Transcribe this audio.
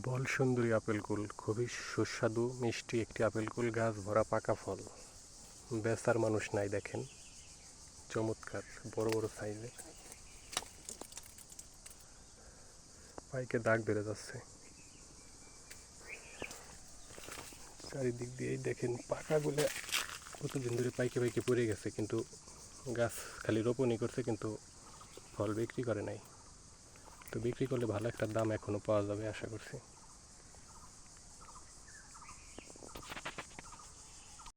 বল সুন্দরী আপেল কুল খুবই সুস্বাদু মিষ্টি একটি আপেল কুল গাছ ভরা পাকা ফল। বেচার মানুষ নাই দেখেন, চমৎকার বড় বড় সাইজের, পাইকে দাগ বেড়ে যাচ্ছে চারিদিক দিয়েই দেখেন। পাকাগুলো কতদিন ধরে পাইকে পাইকে পড়ে গেছে, কিন্তু গাছ খালি রোপণই করছে, কিন্তু ফল বিক্রি করে নাই। তো বিক্রি করলে ভালো একটা দাম এখনও পাওয়া যাবে আশা করছি।